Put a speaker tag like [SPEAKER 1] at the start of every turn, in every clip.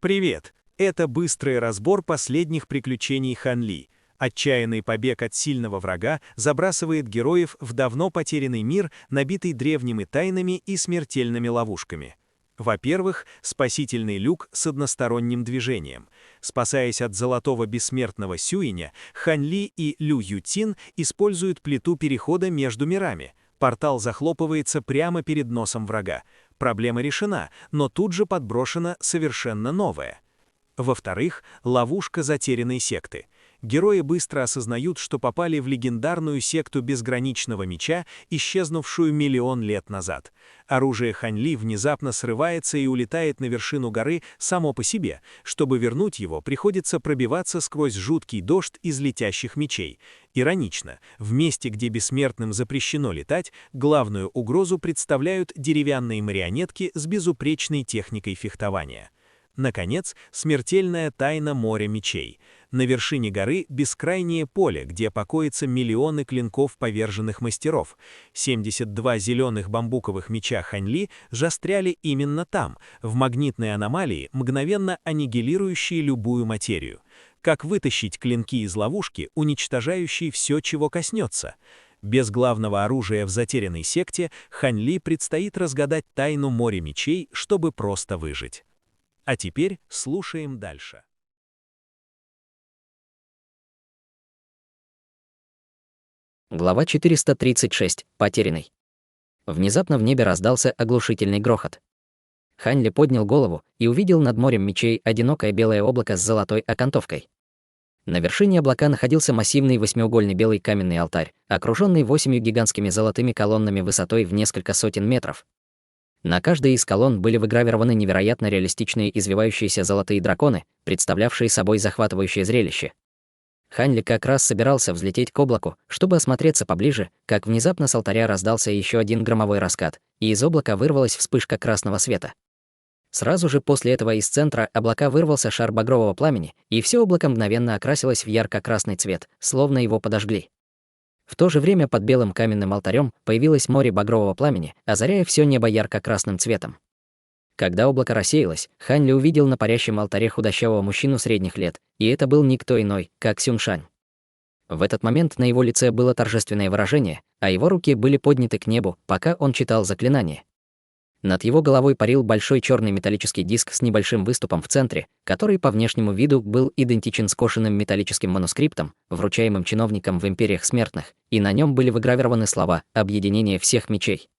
[SPEAKER 1] Привет! Это быстрый разбор последних приключений Хан Ли. Отчаянный побег от сильного врага забрасывает героев в давно потерянный мир, набитый древними тайнами и смертельными ловушками. Во-первых, спасительный люк с односторонним движением. Спасаясь от золотого бессмертного Сюиня, Хан Ли и Лю Ютин используют плиту перехода между мирами. Портал захлопывается прямо перед носом врага. Проблема решена, но тут же подброшена совершенно новая. Во-вторых, ловушка затерянной секты. Герои быстро осознают, что попали в легендарную секту безграничного меча, исчезнувшую миллион лет назад. Оружие Хан Ли внезапно срывается и улетает на вершину горы само по себе. Чтобы вернуть его, приходится пробиваться сквозь жуткий дождь из летящих мечей. Иронично, в месте, где бессмертным запрещено летать, главную угрозу представляют деревянные марионетки с безупречной техникой фехтования. Наконец, смертельная тайна моря мечей. На вершине горы бескрайнее поле, где покоятся миллионы клинков поверженных мастеров. 72 зеленых бамбуковых меча Хан Ли застряли именно там, в магнитной аномалии, мгновенно аннигилирующей любую материю. Как вытащить клинки из ловушки, уничтожающей все, чего коснется? Без главного оружия в затерянной секте Хан Ли предстоит разгадать тайну моря мечей, чтобы просто выжить. А теперь слушаем дальше.
[SPEAKER 2] Глава 436. Потерянный. Внезапно в небе раздался оглушительный грохот. Хан Ли поднял голову и увидел над морем мечей одинокое белое облако с золотой окантовкой. На вершине облака находился массивный восьмиугольный белый каменный алтарь, окруженный 8 гигантскими золотыми колоннами высотой в несколько сотен метров. На каждой из колонн были выгравированы невероятно реалистичные извивающиеся золотые драконы, представлявшие собой захватывающее зрелище. Хан Ли как раз собирался взлететь к облаку, чтобы осмотреться поближе, как внезапно с алтаря раздался еще один громовой раскат, и из облака вырвалась вспышка красного света. Сразу же после этого из центра облака вырвался шар багрового пламени, и все облако мгновенно окрасилось в ярко-красный цвет, словно его подожгли. В то же время под белым каменным алтарем появилось море багрового пламени, озаряя все небо ярко-красным цветом. Когда облако рассеялось, Хан Ли увидел на парящем алтаре худощавого мужчину средних лет, и это был никто иной, как Сюн Шань. В этот момент на его лице было торжественное выражение, а его руки были подняты к небу, пока он читал заклинание. Над его головой парил большой черный металлический диск с небольшим выступом в центре, который по внешнему виду был идентичен скошенным металлическим манускриптам, вручаемым чиновникам в империях смертных, и на нем были выгравированы слова «Объединение всех мечей».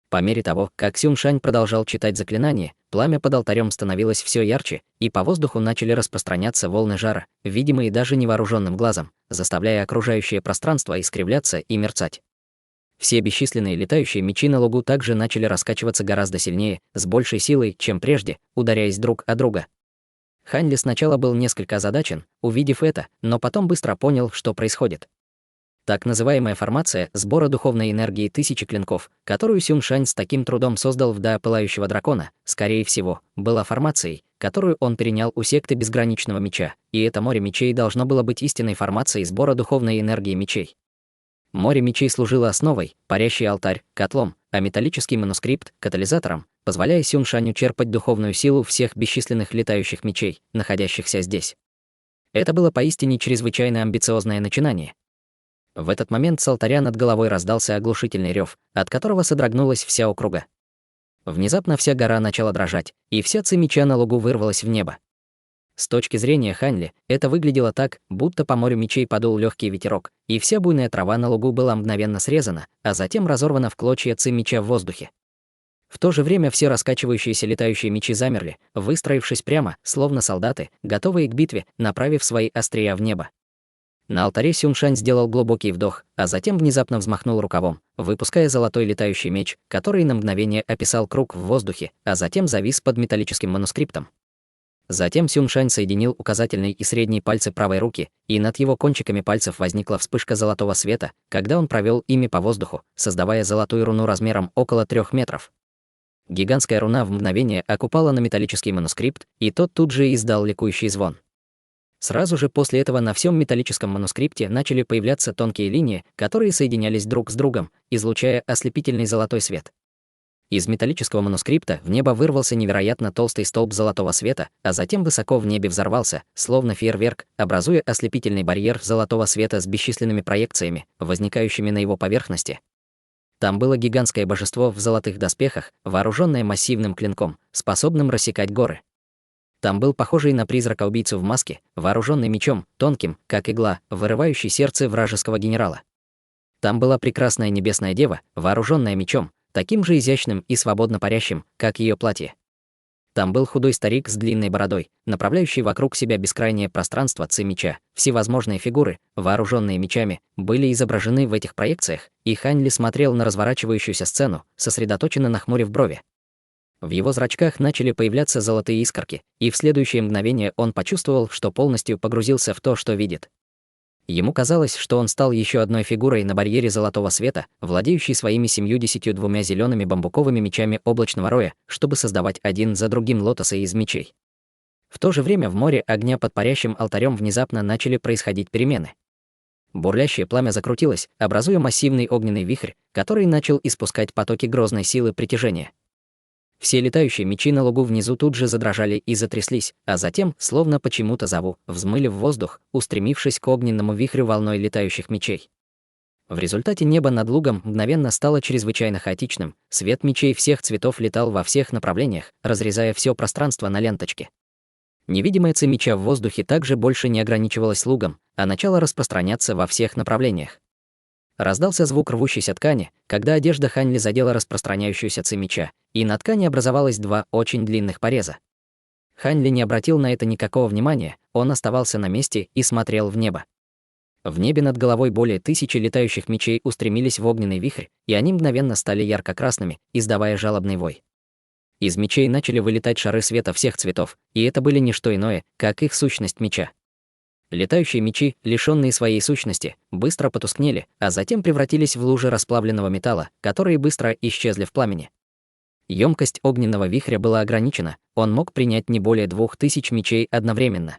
[SPEAKER 2] По мере того, как Сюн Шань продолжал читать заклинание, пламя под алтарем становилось все ярче, и по воздуху начали распространяться волны жара, видимые даже невооруженным глазом, заставляя окружающее пространство искривляться и мерцать. Все бесчисленные летающие мечи на лугу также начали раскачиваться гораздо сильнее, с большей силой, чем прежде, ударяясь друг о друга. Хан Ли сначала был несколько озадачен, увидев это, но потом быстро понял, что происходит. Так называемая формация сбора духовной энергии тысячи клинков, которую Сюн Шань с таким трудом создал в До Пылающего Дракона, скорее всего, была формацией, которую он перенял у секты Безграничного Меча, и это море мечей должно было быть истинной формацией сбора духовной энергии мечей. Море мечей служило основой, парящий алтарь — котлом, а металлический манускрипт — катализатором, позволяя Сюн Шаню черпать духовную силу всех бесчисленных летающих мечей, находящихся здесь. Это было поистине чрезвычайно амбициозное начинание. В этот момент с алтаря над головой раздался оглушительный рев, от которого содрогнулась вся округа. Внезапно вся гора начала дрожать, и вся ци меча на лугу вырвалась в небо. С точки зрения Хан Ли, это выглядело так, будто по морю мечей подул легкий ветерок, и вся буйная трава на лугу была мгновенно срезана, а затем разорвана в клочья ци меча в воздухе. В то же время все раскачивающиеся летающие мечи замерли, выстроившись прямо, словно солдаты, готовые к битве, направив свои острия в небо. На алтаре Сюн Шань сделал глубокий вдох, а затем внезапно взмахнул рукавом, выпуская золотой летающий меч, который на мгновение описал круг в воздухе, а затем завис под металлическим манускриптом. Затем Сюн Шань соединил указательный и средний пальцы правой руки, и над его кончиками пальцев возникла вспышка золотого света, когда он провел ими по воздуху, создавая золотую руну размером около 3 метров. Гигантская руна в мгновение окупала на металлический манускрипт, и тот тут же издал ликующий звон. Сразу же после этого на всем металлическом манускрипте начали появляться тонкие линии, которые соединялись друг с другом, излучая ослепительный золотой свет. Из металлического манускрипта в небо вырвался невероятно толстый столб золотого света, а затем высоко в небе взорвался, словно фейерверк, образуя ослепительный барьер золотого света с бесчисленными проекциями, возникающими на его поверхности. Там было гигантское божество в золотых доспехах, вооруженное массивным клинком, способным рассекать горы. Там был похожий на призрака-убийцу в маске, вооруженный мечом, тонким, как игла, вырывающий сердце вражеского генерала. Там была прекрасная небесная дева, вооруженная мечом, таким же изящным и свободно парящим, как ее платье. Там был худой старик с длинной бородой, направляющий вокруг себя бескрайнее пространство ци меча. Всевозможные фигуры, вооруженные мечами, были изображены в этих проекциях, и Хань Ли смотрел на разворачивающуюся сцену, сосредоточенно нахмурив брови. В его зрачках начали появляться золотые искорки, и в следующее мгновение он почувствовал, что полностью погрузился в то, что видит. Ему казалось, что он стал еще одной фигурой на барьере золотого света, владеющей своими 72 зелеными бамбуковыми мечами облачного роя, чтобы создавать один за другим лотосы из мечей. В то же время в море огня под парящим алтарем внезапно начали происходить перемены. Бурлящее пламя закрутилось, образуя массивный огненный вихрь, который начал испускать потоки грозной силы притяжения. Все летающие мечи на лугу внизу тут же задрожали и затряслись, а затем, словно почему-то зову, взмыли в воздух, устремившись к огненному вихрю волной летающих мечей. В результате небо над лугом мгновенно стало чрезвычайно хаотичным, свет мечей всех цветов летал во всех направлениях, разрезая все пространство на ленточке. Невидимая ци меча в воздухе также больше не ограничивалась лугом, а начала распространяться во всех направлениях. Раздался звук рвущейся ткани, когда одежда Хань Ли задела распространяющуюся ци меча, и на ткани образовалось два очень длинных пореза. Хань Ли не обратил на это никакого внимания, он оставался на месте и смотрел в небо. В небе над головой более 1000 летающих мечей устремились в огненный вихрь, и они мгновенно стали ярко-красными, издавая жалобный вой. Из мечей начали вылетать шары света всех цветов, и это были не что иное, как их сущность меча. Летающие мечи, лишённые своей сущности, быстро потускнели, а затем превратились в лужи расплавленного металла, которые быстро исчезли в пламени. Ёмкость огненного вихря была ограничена, он мог принять не более 2000 мечей одновременно.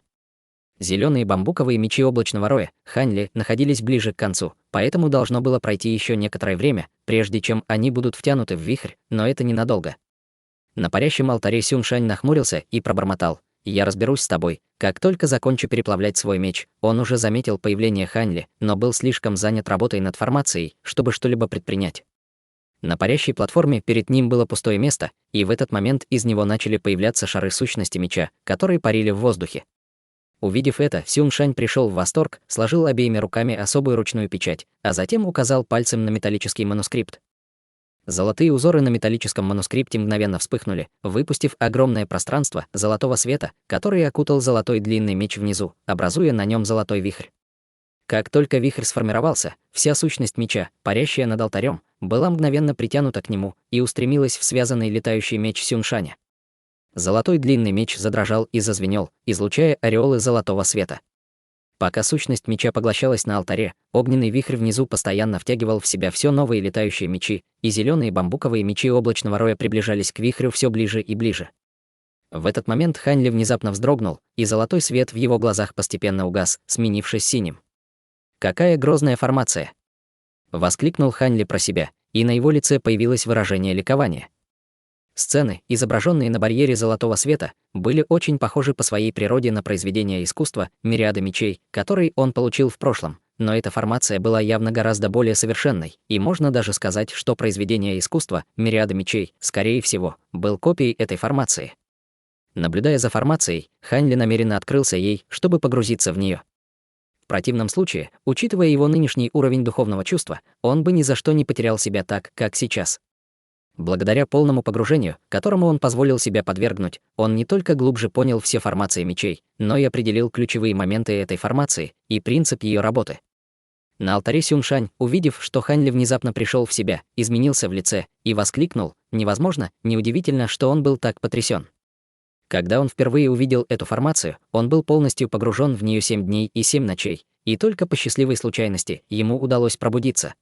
[SPEAKER 2] Зелёные бамбуковые мечи облачного роя, Хань Ли, находились ближе к концу, поэтому должно было пройти ещё некоторое время, прежде чем они будут втянуты в вихрь, но это ненадолго. На парящем алтаре Сюн Шань нахмурился и пробормотал: «Я разберусь с тобой, как только закончу переплавлять свой меч». Он уже заметил появление Хань Ли, но был слишком занят работой над формацией, чтобы что-либо предпринять. На парящей платформе перед ним было пустое место, и в этот момент из него начали появляться шары сущности меча, которые парили в воздухе. Увидев это, Сюн Шань пришел в восторг, сложил обеими руками особую ручную печать, а затем указал пальцем на металлический манускрипт. Золотые узоры на металлическом манускрипте мгновенно вспыхнули, выпустив огромное пространство золотого света, который окутал золотой длинный меч внизу, образуя на нем золотой вихрь. Как только вихрь сформировался, вся сущность меча, парящая над алтарем, была мгновенно притянута к нему и устремилась в связанный летающий меч Сюншаня. Золотой длинный меч задрожал и зазвенел, излучая ореолы золотого света. Пока сущность меча поглощалась на алтаре, огненный вихрь внизу постоянно втягивал в себя все новые летающие мечи, и зеленые бамбуковые мечи облачного роя приближались к вихрю все ближе и ближе. В этот момент Хань Ли внезапно вздрогнул, и золотой свет в его глазах постепенно угас, сменившись синим. «Какая грозная формация!» — воскликнул Хань Ли про себя, и на его лице появилось выражение ликования. Сцены, изображенные на барьере золотого света, были очень похожи по своей природе на произведения искусства «Мириады мечей», которые он получил в прошлом, но эта формация была явно гораздо более совершенной, и можно даже сказать, что произведение искусства «Мириады мечей», скорее всего, был копией этой формации. Наблюдая за формацией, Хань Ли намеренно открылся ей, чтобы погрузиться в нее. В противном случае, учитывая его нынешний уровень духовного чувства, он бы ни за что не потерял себя так, как сейчас. Благодаря полному погружению, которому он позволил себя подвергнуть, он не только глубже понял все формации мечей, но и определил ключевые моменты этой формации и принцип ее работы. На алтаре Сюншань, увидев, что Хань Ли внезапно пришел в себя, изменился в лице и воскликнул: «Невозможно, неудивительно, что он был так потрясен». Когда он впервые увидел эту формацию, он был полностью погружен в нее 7 дней и 7 ночей, и только по счастливой случайности ему удалось пробудиться.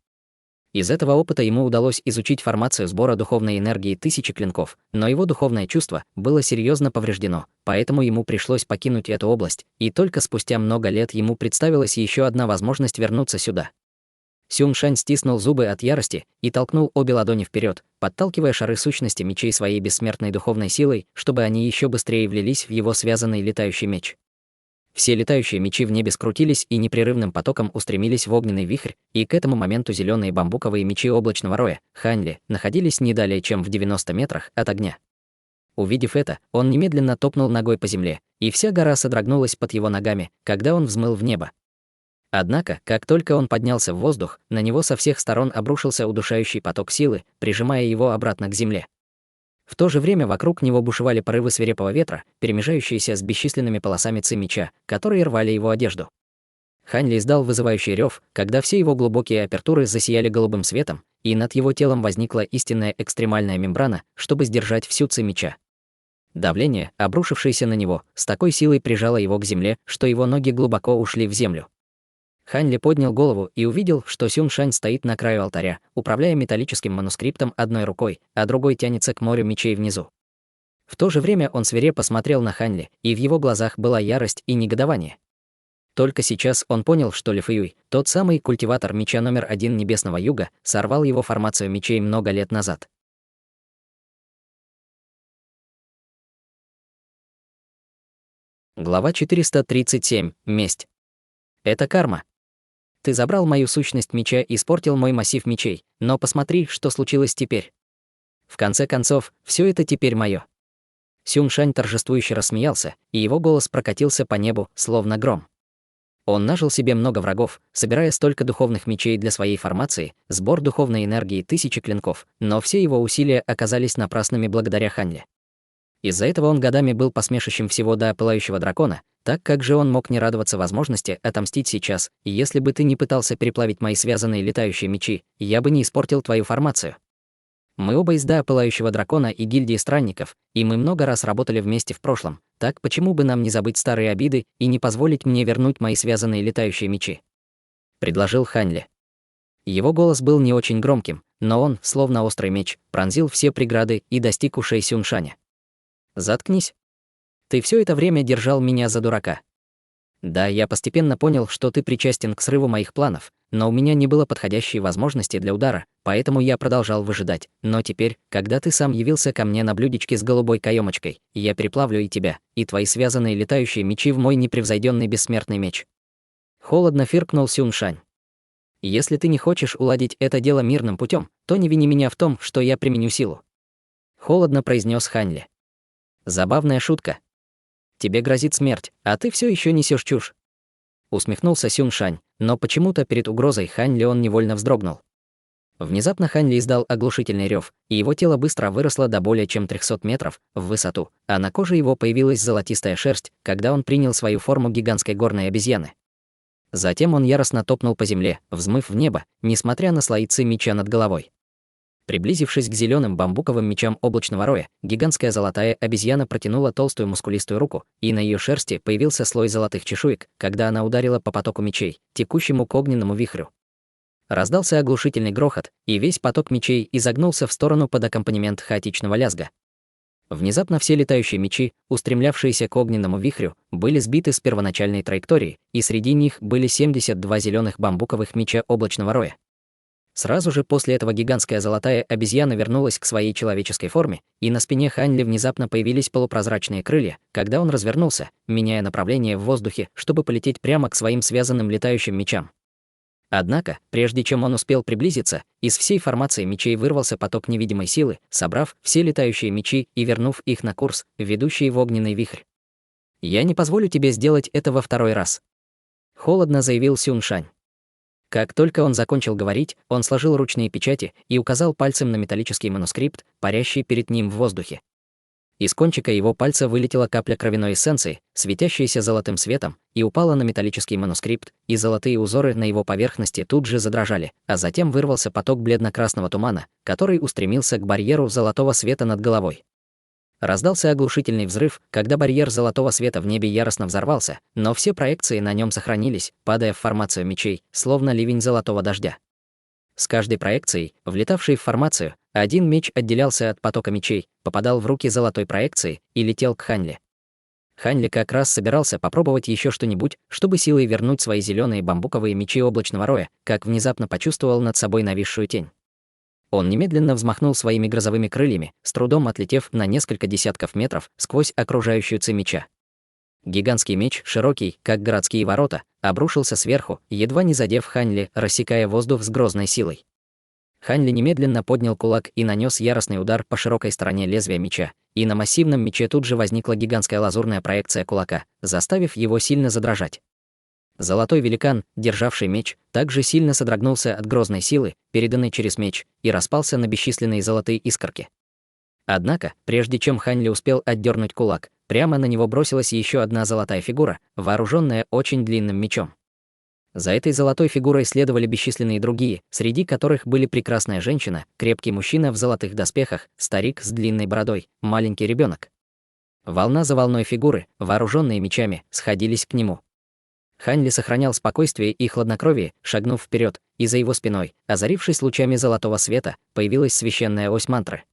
[SPEAKER 2] Из этого опыта ему удалось изучить формацию сбора духовной энергии 1000 клинков, но его духовное чувство было серьезно повреждено, поэтому ему пришлось покинуть эту область, и только спустя много лет ему представилась еще одна возможность вернуться сюда. Сюншань стиснул зубы от ярости и толкнул обе ладони вперед, подталкивая шары сущности мечей своей бессмертной духовной силой, чтобы они еще быстрее влились в его связанный летающий меч. Все летающие мечи в небе скрутились и непрерывным потоком устремились в огненный вихрь, и к этому моменту зеленые бамбуковые мечи облачного роя, Ханьли, находились не далее, чем в 90 метрах от огня. Увидев это, он немедленно топнул ногой по земле, и вся гора содрогнулась под его ногами, когда он взмыл в небо. Однако, как только он поднялся в воздух, на него со всех сторон обрушился удушающий поток силы, прижимая его обратно к земле. В то же время вокруг него бушевали порывы свирепого ветра, перемежающиеся с бесчисленными полосами ци меча, которые рвали его одежду. Ханьли издал вызывающий рев, когда все его глубокие апертуры засияли голубым светом, и над его телом возникла истинная экстремальная мембрана, чтобы сдержать всю ци меча. Давление, обрушившееся на него, с такой силой прижало его к земле, что его ноги глубоко ушли в землю. Ханьли поднял голову и увидел, что Сюншань стоит на краю алтаря, управляя металлическим манускриптом одной рукой, а другой тянется к морю мечей внизу. В то же время он свирепо смотрел на Ханьли, и в его глазах была ярость и негодование. Только сейчас он понял, что Ли Фэюй, тот самый культиватор меча номер 1 Небесного Юга, сорвал его формацию мечей много лет назад. Глава 437. Месть. Это карма. Ты забрал мою сущность меча и испортил мой массив мечей, но посмотри, что случилось теперь. В конце концов, все это теперь мое. Сюншань торжествующе рассмеялся, и его голос прокатился по небу, словно гром. Он нажил себе много врагов, собирая столько духовных мечей для своей формации, сбор духовной энергии тысячи клинков, но все его усилия оказались напрасными благодаря Ханьле. Из-за этого он годами был посмешищем всего до пылающего дракона, так как же он мог не радоваться возможности отомстить сейчас, и если бы ты не пытался переплавить мои связанные летающие мечи, я бы не испортил твою формацию. Мы оба из Да Пылающего Дракона и гильдии странников, и мы много раз работали вместе в прошлом, так почему бы нам не забыть старые обиды и не позволить мне вернуть мои связанные летающие мечи? Предложил Ханьли. Его голос был не очень громким, но он, словно острый меч, пронзил все преграды и достиг ушей Сюншаня. Заткнись. Ты все это время держал меня за дурака. Да, я постепенно понял, что ты причастен к срыву моих планов, но у меня не было подходящей возможности для удара, поэтому я продолжал выжидать. Но теперь, когда ты сам явился ко мне на блюдечке с голубой каемочкой, я переплавлю и тебя, и твои связанные летающие мечи в мой непревзойденный бессмертный меч. Холодно фыркнул Сюншань. Если ты не хочешь уладить это дело мирным путем, то не вини меня в том, что я применю силу. Холодно произнес Ханьли. Забавная шутка. Тебе грозит смерть, а ты все еще несешь чушь. Усмехнулся Сюншань, но почему-то перед угрозой Ханьли он невольно вздрогнул. Внезапно Ханьли издал оглушительный рев, и его тело быстро выросло до более чем 300 метров в высоту, а на коже его появилась золотистая шерсть, когда он принял свою форму гигантской горной обезьяны. Затем он яростно топнул по земле, взмыв в небо, несмотря на слои ци меча над головой. Приблизившись к зеленым бамбуковым мечам облачного роя, гигантская золотая обезьяна протянула толстую мускулистую руку, и на ее шерсти появился слой золотых чешуек, когда она ударила по потоку мечей, текущему к огненному вихрю. Раздался оглушительный грохот, и весь поток мечей изогнулся в сторону под аккомпанемент хаотичного лязга. Внезапно все летающие мечи, устремлявшиеся к огненному вихрю, были сбиты с первоначальной траектории, и среди них были 72 зеленых бамбуковых меча облачного роя. Сразу же после этого гигантская золотая обезьяна вернулась к своей человеческой форме, и на спине Ханьли внезапно появились полупрозрачные крылья, когда он развернулся, меняя направление в воздухе, чтобы полететь прямо к своим связанным летающим мечам. Однако, прежде чем он успел приблизиться, из всей формации мечей вырвался поток невидимой силы, собрав все летающие мечи и вернув их на курс, ведущий в огненный вихрь. «Я не позволю тебе сделать это во второй раз», — холодно заявил Сюншань. Как только он закончил говорить, он сложил ручные печати и указал пальцем на металлический манускрипт, парящий перед ним в воздухе. Из кончика его пальца вылетела капля кровяной эссенции, светящаяся золотым светом, и упала на металлический манускрипт, и золотые узоры на его поверхности тут же задрожали, а затем вырвался поток бледно-красного тумана, который устремился к барьеру золотого света над головой. Раздался оглушительный взрыв, когда барьер золотого света в небе яростно взорвался, но все проекции на нем сохранились, падая в формацию мечей, словно ливень золотого дождя. С каждой проекцией, влетавшей в формацию, один меч отделялся от потока мечей, попадал в руки золотой проекции и летел к Ханьли. Хань Ли как раз собирался попробовать еще что-нибудь, чтобы силой вернуть свои зеленые бамбуковые мечи облачного роя, как внезапно почувствовал над собой нависшую тень. Он немедленно взмахнул своими грозовыми крыльями, с трудом отлетев на несколько десятков метров сквозь окружающую ци меча. Гигантский меч, широкий, как городские ворота, обрушился сверху, едва не задев Хань Ли, рассекая воздух с грозной силой. Хань Ли немедленно поднял кулак и нанес яростный удар по широкой стороне лезвия меча, и на массивном мече тут же возникла гигантская лазурная проекция кулака, заставив его сильно задрожать. Золотой великан, державший меч, также сильно содрогнулся от грозной силы, переданной через меч, и распался на бесчисленные золотые искорки. Однако, прежде чем Хань Ли успел отдернуть кулак, прямо на него бросилась еще одна золотая фигура, вооруженная очень длинным мечом. За этой золотой фигурой следовали бесчисленные другие, среди которых были прекрасная женщина, крепкий мужчина в золотых доспехах, старик с длинной бородой, маленький ребенок. Волна за волной фигуры, вооруженные мечами, сходились к нему. Хань Ли сохранял спокойствие и хладнокровие, шагнув вперед, и за его спиной, озарившись лучами золотого света, появилась священная ось мантры.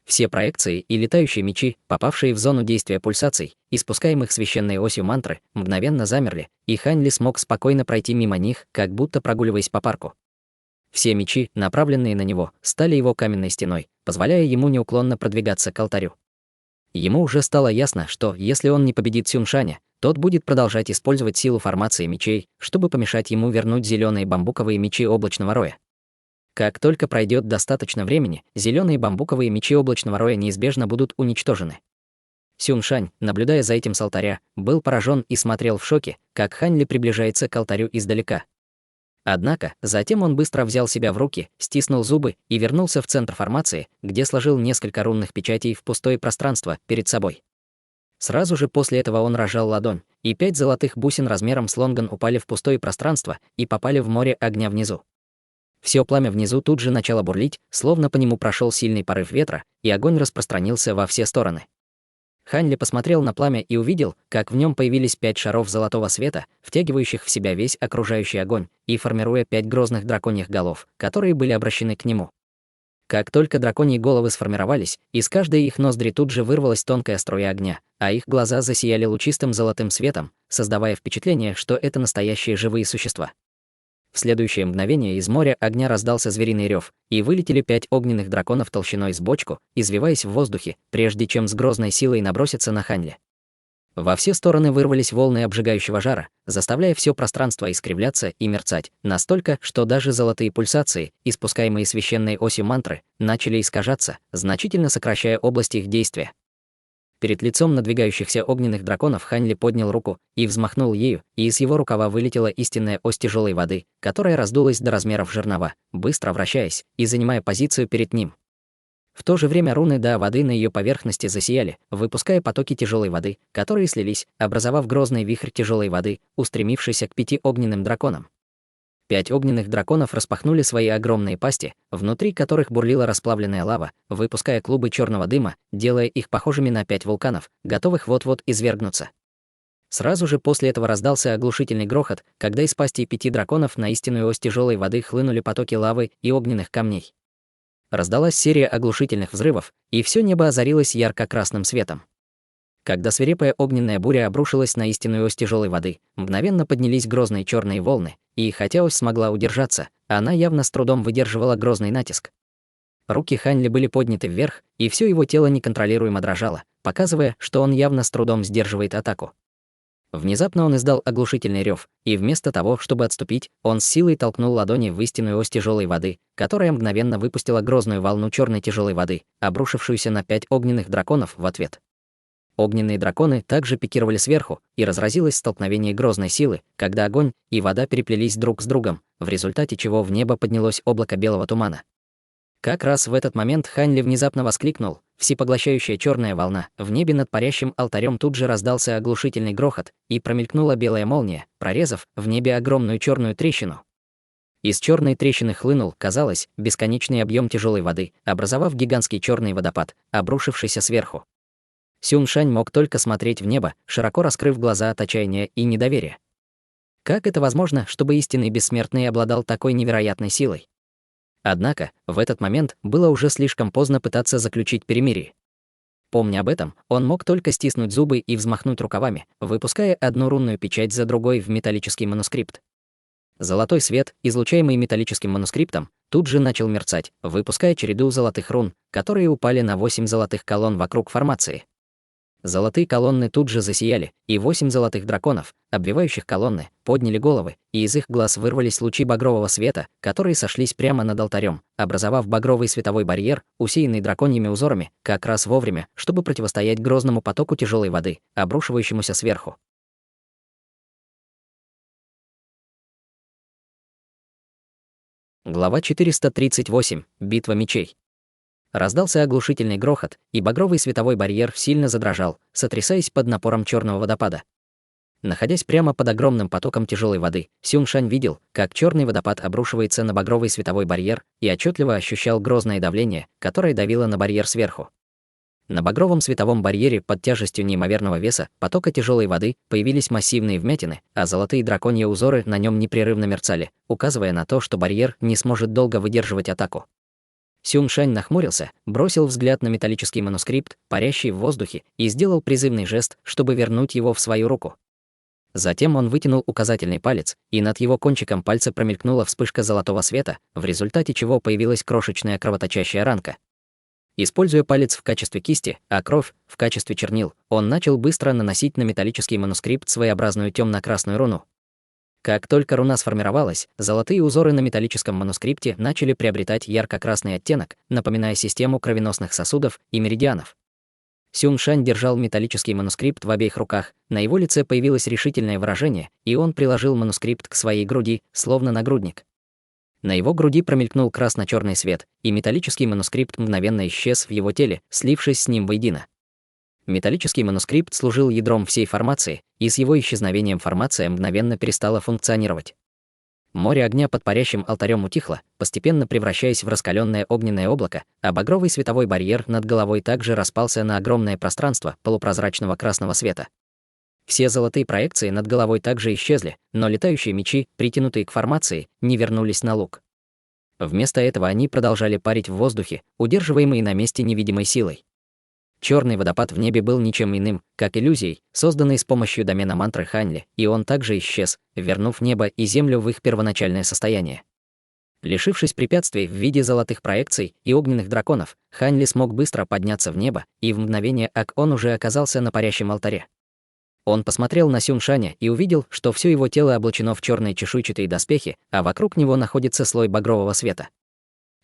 [SPEAKER 2] Все проекции и летающие мечи, попавшие в зону действия пульсаций, испускаемых священной осью мантры, мгновенно замерли, и Хань Ли смог спокойно пройти мимо них, как будто прогуливаясь по парку. Все мечи, направленные на него, стали его каменной стеной, позволяя ему неуклонно продвигаться к алтарю. Ему уже стало ясно, что, если он не победит Сюншаня, тот будет продолжать использовать силу формации мечей, чтобы помешать ему вернуть зеленые бамбуковые мечи облачного роя. Как только пройдет достаточно времени, зеленые бамбуковые мечи облачного роя неизбежно будут уничтожены. Сюншань, наблюдая за этим с алтаря, был поражен и смотрел в шоке, как Хань Ли приближается к алтарю издалека. Однако, затем он быстро взял себя в руки, стиснул зубы и вернулся в центр формации, где сложил несколько рунных печатей в пустое пространство перед собой. Сразу же после этого он разжал ладонь, и 5 золотых бусин размером с лонган упали в пустое пространство и попали в море огня внизу. Все пламя внизу тут же начало бурлить, словно по нему прошел сильный порыв ветра, и огонь распространился во все стороны. Хань Ли посмотрел на пламя и увидел, как в нем появились 5 шаров золотого света, втягивающих в себя весь окружающий огонь, и формируя 5 грозных драконьих голов, которые были обращены к нему. Как только драконьи головы сформировались, из каждой их ноздри тут же вырвалась тонкая струя огня, а их глаза засияли лучистым золотым светом, создавая впечатление, что это настоящие живые существа. В следующее мгновение из моря огня раздался звериный рев, и вылетели 5 огненных драконов толщиной с бочку, извиваясь в воздухе, прежде чем с грозной силой наброситься на Хань Ли. Во все стороны вырвались волны обжигающего жара, заставляя все пространство искривляться и мерцать, настолько, что даже золотые пульсации, испускаемые священной осью мантры, начали искажаться, значительно сокращая область их действия. Перед лицом надвигающихся огненных драконов Хань Ли поднял руку и взмахнул ею, и из его рукава вылетела истинная ось тяжелой воды, которая раздулась до размеров жернова, быстро вращаясь и занимая позицию перед ним. В то же время руны да воды на ее поверхности засияли, выпуская потоки тяжелой воды, которые слились, образовав грозный вихрь тяжелой воды, устремившийся к 5 огненным драконам. 5 огненных драконов распахнули свои огромные пасти, внутри которых бурлила расплавленная лава, выпуская клубы черного дыма, делая их похожими на 5 вулканов, готовых вот-вот извергнуться. Сразу же после этого раздался оглушительный грохот, когда из пасти 5 драконов на истинную ось тяжелой воды хлынули потоки лавы и огненных камней. Раздалась серия оглушительных взрывов, и все небо озарилось ярко-красным светом. Когда свирепая огненная буря обрушилась на истинную ось тяжелой воды, мгновенно поднялись грозные черные волны, и хотя ось смогла удержаться, она явно с трудом выдерживала грозный натиск. Руки Хань Ли были подняты вверх, и все его тело неконтролируемо дрожало, показывая, что он явно с трудом сдерживает атаку. Внезапно он издал оглушительный рев, и вместо того, чтобы отступить, он с силой толкнул ладони в истинную ось тяжелой воды, которая мгновенно выпустила грозную волну черной тяжелой воды, обрушившуюся на 5 огненных драконов в ответ. Огненные драконы также пикировали сверху, и разразилось столкновение грозной силы, когда огонь и вода переплелись друг с другом, в результате чего в небо поднялось облако белого тумана. Как раз в этот момент Хань Ли внезапно воскликнул: «Всепоглощающая черная волна!» В небе над парящим алтарем тут же раздался оглушительный грохот, и промелькнула белая молния, прорезав в небе огромную черную трещину. Из черной трещины хлынул, казалось, бесконечный объем тяжелой воды, образовав гигантский черный водопад, обрушившийся сверху. Сюншань мог только смотреть в небо, широко раскрыв глаза от отчаяния и недоверия. Как это возможно, чтобы истинный бессмертный обладал такой невероятной силой? Однако, в этот момент было уже слишком поздно пытаться заключить перемирие. Помня об этом, он мог только стиснуть зубы и взмахнуть рукавами, выпуская одну рунную печать за другой в металлический манускрипт. Золотой свет, излучаемый металлическим манускриптом, тут же начал мерцать, выпуская череду золотых рун, которые упали на 8 золотых колонн вокруг формации. Золотые колонны тут же засияли, и 8 золотых драконов, обвивающих колонны, подняли головы, и из их глаз вырвались лучи багрового света, которые сошлись прямо над алтарем, образовав багровый световой барьер, усеянный драконьими узорами, как раз вовремя, чтобы противостоять грозному потоку тяжелой воды, обрушивающемуся сверху. Глава 438. Битва мечей. Раздался оглушительный грохот, и багровый световой барьер сильно задрожал, сотрясаясь под напором черного водопада. Находясь прямо под огромным потоком тяжелой воды, Сюншань видел, как черный водопад обрушивается на багровый световой барьер, и отчетливо ощущал грозное давление, которое давило на барьер сверху. На багровом световом барьере под тяжестью неимоверного веса потока тяжелой воды появились массивные вмятины, а золотые драконьи узоры на нем непрерывно мерцали, указывая на то, что барьер не сможет долго выдерживать атаку. Сюншань нахмурился, бросил взгляд на металлический манускрипт, парящий в воздухе, и сделал призывный жест, чтобы вернуть его в свою руку. Затем он вытянул указательный палец, и над его кончиком пальца промелькнула вспышка золотого света, в результате чего появилась крошечная кровоточащая ранка. Используя палец в качестве кисти, а кровь в качестве чернил, он начал быстро наносить на металлический манускрипт своеобразную темно-красную руну. Как только руна сформировалась, золотые узоры на металлическом манускрипте начали приобретать ярко-красный оттенок, напоминая систему кровеносных сосудов и меридианов. Сюншань держал металлический манускрипт в обеих руках, на его лице появилось решительное выражение, и он приложил манускрипт к своей груди, словно нагрудник. На его груди промелькнул красно-черный свет, и металлический манускрипт мгновенно исчез в его теле, слившись с ним воедино. Металлический манускрипт служил ядром всей формации, и с его исчезновением формация мгновенно перестала функционировать. Море огня под парящим алтарем утихло, постепенно превращаясь в раскаленное огненное облако, а багровый световой барьер над головой также распался на огромное пространство полупрозрачного красного света. Все золотые проекции над головой также исчезли, но летающие мечи, притянутые к формации, не вернулись на луг. Вместо этого они продолжали парить в воздухе, удерживаемые на месте невидимой силой. Черный водопад в небе был ничем иным, как иллюзией, созданной с помощью домена мантры Ханьли, и он также исчез, вернув небо и землю в их первоначальное состояние. Лишившись препятствий в виде золотых проекций и огненных драконов, Ханьли смог быстро подняться в небо, и в мгновение ока он уже оказался на парящем алтаре. Он посмотрел на Сюншаня и увидел, что все его тело облачено в черные чешуйчатые доспехи, а вокруг него находится слой багрового света.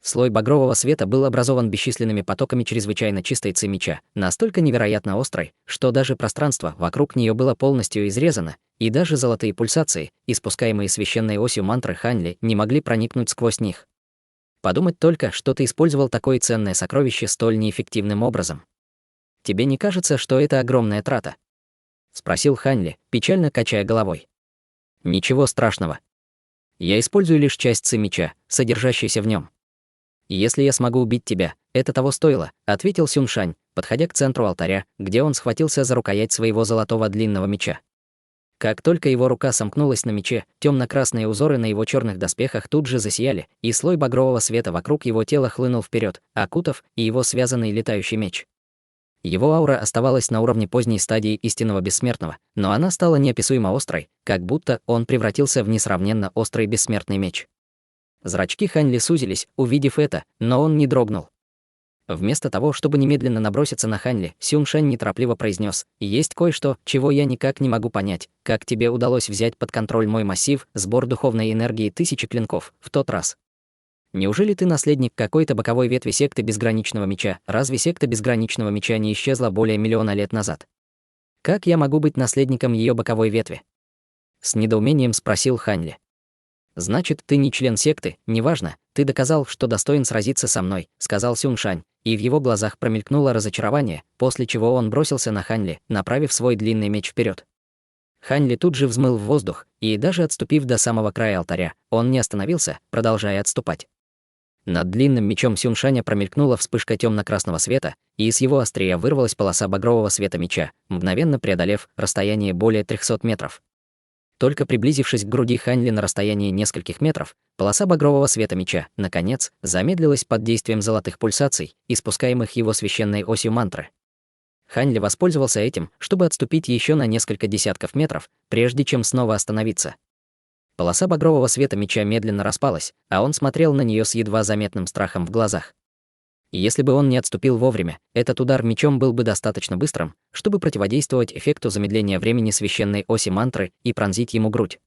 [SPEAKER 2] Слой багрового света был образован бесчисленными потоками чрезвычайно чистой ци меча, настолько невероятно острой, что даже пространство вокруг нее было полностью изрезано, и даже золотые пульсации, испускаемые священной осью мантры Ханьли, не могли проникнуть сквозь них. Подумать только, что ты использовал такое ценное сокровище столь неэффективным образом. Тебе не кажется, что это огромная трата? Спросил Ханьли, печально качая головой. Ничего страшного. Я использую лишь часть ци меча, содержащейся в нем. «Если я смогу убить тебя, это того стоило», — ответил Сюншань, подходя к центру алтаря, где он схватился за рукоять своего золотого длинного меча. Как только его рука сомкнулась на мече, темно-красные узоры на его черных доспехах тут же засияли, и слой багрового света вокруг его тела хлынул вперед, окутав и его связанный летающий меч. Его аура оставалась на уровне поздней стадии истинного бессмертного, но она стала неописуемо острой, как будто он превратился в несравненно острый бессмертный меч. Зрачки Ханьли сузились, увидев это, но он не дрогнул. Вместо того, чтобы немедленно наброситься на Ханьли, Сюншань неторопливо произнес: «Есть кое-что, чего я никак не могу понять. Как тебе удалось взять под контроль мой массив, сбор духовной энергии 1000 клинков, в тот раз? Неужели ты наследник какой-то боковой ветви секты Безграничного Меча? Разве секта Безграничного Меча не исчезла более миллиона лет назад? Как я могу быть наследником ее боковой ветви?» С недоумением спросил Ханьли. «Значит, ты не член секты, неважно, ты доказал, что достоин сразиться со мной», — сказал Сюншань, и в его глазах промелькнуло разочарование, после чего он бросился на Ханьли, направив свой длинный меч вперед. Ханьли тут же взмыл в воздух, и даже отступив до самого края алтаря, он не остановился, продолжая отступать. Над длинным мечом Сюншаня промелькнула вспышка темно-красного света, и из его острия вырвалась полоса багрового света меча, мгновенно преодолев расстояние более 300 метров. Только приблизившись к груди Ханьли на расстоянии нескольких метров, полоса багрового света меча, наконец, замедлилась под действием золотых пульсаций, испускаемых его священной осью мантры. Хань Ли воспользовался этим, чтобы отступить еще на несколько десятков метров, прежде чем снова остановиться. Полоса багрового света меча медленно распалась, а он смотрел на нее с едва заметным страхом в глазах. И если бы он не отступил вовремя, этот удар мечом был бы достаточно быстрым, чтобы противодействовать эффекту замедления времени священной оси мантры и пронзить ему грудь.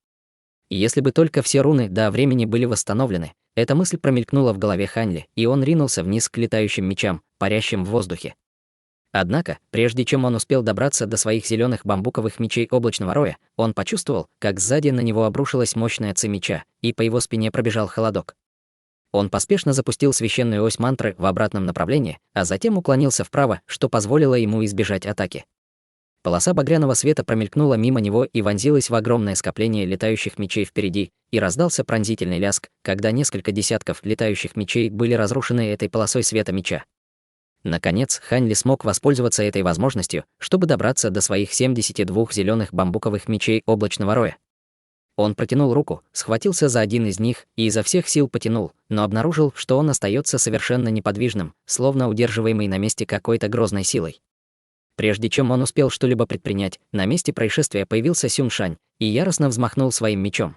[SPEAKER 2] И если бы только все руны до времени были восстановлены, эта мысль промелькнула в голове Хань Ли, и он ринулся вниз к летающим мечам, парящим в воздухе. Однако, прежде чем он успел добраться до своих зеленых бамбуковых мечей облачного роя, он почувствовал, как сзади на него обрушилась мощная ци меча, и по его спине пробежал холодок. Он поспешно запустил священную ось мантры в обратном направлении, а затем уклонился вправо, что позволило ему избежать атаки. Полоса багряного света промелькнула мимо него и вонзилась в огромное скопление летающих мечей впереди, и раздался пронзительный лязг, когда несколько десятков летающих мечей были разрушены этой полосой света меча. Наконец, Хань Ли смог воспользоваться этой возможностью, чтобы добраться до своих 72 зеленых бамбуковых мечей облачного роя. Он протянул руку, схватился за один из них и изо всех сил потянул, но обнаружил, что он остается совершенно неподвижным, словно удерживаемый на месте какой-то грозной силой. Прежде чем он успел что-либо предпринять, на месте происшествия появился Сюн Шань и яростно взмахнул своим мечом.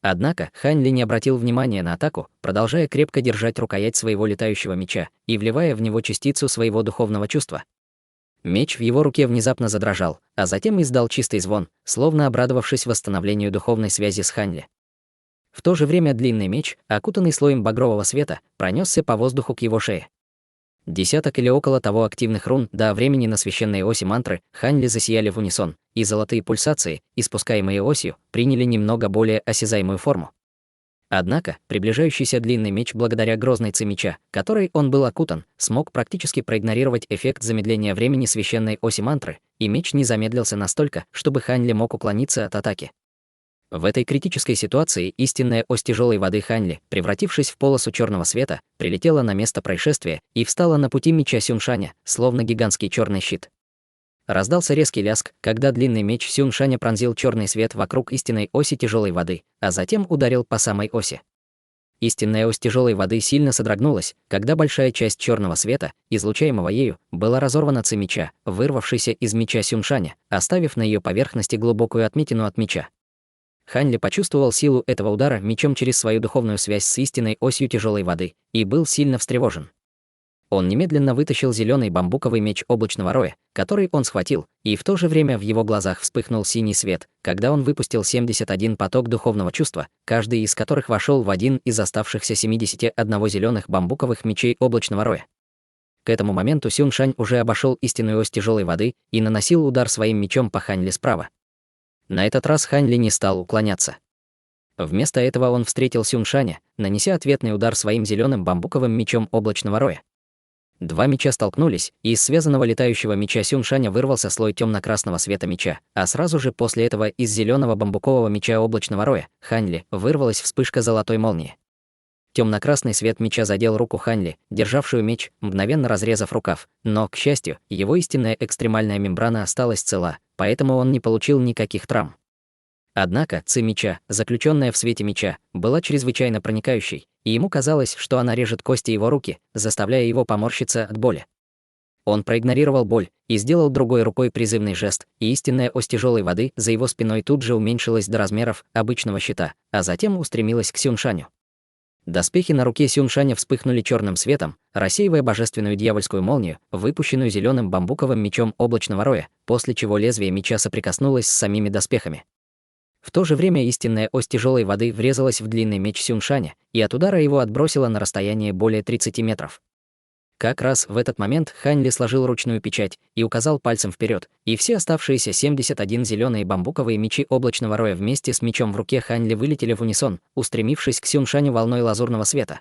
[SPEAKER 2] Однако Хань Ли не обратил внимания на атаку, продолжая крепко держать рукоять своего летающего меча и вливая в него частицу своего духовного чувства. Меч в его руке внезапно задрожал, а затем издал чистый звон, словно обрадовавшись восстановлению духовной связи с Хань Ли. В то же время длинный меч, окутанный слоем багрового света, пронесся по воздуху к его шее. Десяток или около того активных рун до времени на священной оси мантры Хань Ли засияли в унисон, и золотые пульсации, испускаемые осью, приняли немного более осязаемую форму. Однако, приближающийся длинный меч благодаря грозной ци меча, которой он был окутан, смог практически проигнорировать эффект замедления времени священной оси мантры, и меч не замедлился настолько, чтобы Хань Ли мог уклониться от атаки. В этой критической ситуации истинная ось тяжелой воды Хань Ли, превратившись в полосу черного света, прилетела на место происшествия и встала на пути меча Сюншаня, словно гигантский черный щит. Раздался резкий лязг, когда длинный меч Сюншаня пронзил черный свет вокруг истинной оси тяжелой воды, а затем ударил по самой оси. Истинная ось тяжелой воды сильно содрогнулась, когда большая часть черного света, излучаемого ею, была разорвана ци меча, вырвавшейся из меча Сюншаня, оставив на ее поверхности глубокую отметину от меча. Хань Ли почувствовал силу этого удара мечом через свою духовную связь с истинной осью тяжелой воды и был сильно встревожен. Он немедленно вытащил зеленый бамбуковый меч облачного роя, который он схватил, и в то же время в его глазах вспыхнул синий свет, когда он выпустил 71 поток духовного чувства, каждый из которых вошел в один из оставшихся 71 зеленых бамбуковых мечей облачного роя. К этому моменту Сюн Шань уже обошел истинную ось тяжелой воды и наносил удар своим мечом по Хань Ли справа. На этот раз Хань Ли не стал уклоняться. Вместо этого он встретил Сюн Шаня, нанеся ответный удар своим зеленым бамбуковым мечом облачного роя. Два меча столкнулись, и из связанного летающего меча Сюн Шаня вырвался слой темно-красного света меча, а сразу же после этого из зеленого бамбукового меча облачного роя Хань Ли вырвалась вспышка золотой молнии. Темно-красный свет меча задел руку Хань Ли, державшую меч, мгновенно разрезав рукав, но, к счастью, его истинная экстремальная мембрана осталась цела, поэтому он не получил никаких травм. Однако ци меча, заключенная в свете меча, была чрезвычайно проникающей, и ему казалось, что она режет кости его руки, заставляя его поморщиться от боли. Он проигнорировал боль и сделал другой рукой призывный жест, и истинная ось тяжелой воды за его спиной тут же уменьшилась до размеров обычного щита, а затем устремилась к Сюншаню. Доспехи на руке Сюншаня вспыхнули черным светом, рассеивая божественную дьявольскую молнию, выпущенную зеленым бамбуковым мечом облачного роя, после чего лезвие меча соприкоснулось с самими доспехами. В то же время истинная ось тяжелой воды врезалась в длинный меч Сюншаня, и от удара его отбросило на расстояние более 30 метров. Как раз в этот момент Хань Ли сложил ручную печать и указал пальцем вперед, и все оставшиеся 71 зеленые бамбуковые мечи облачного роя вместе с мечом в руке Хань Ли вылетели в унисон, устремившись к Сюншаню волной лазурного света.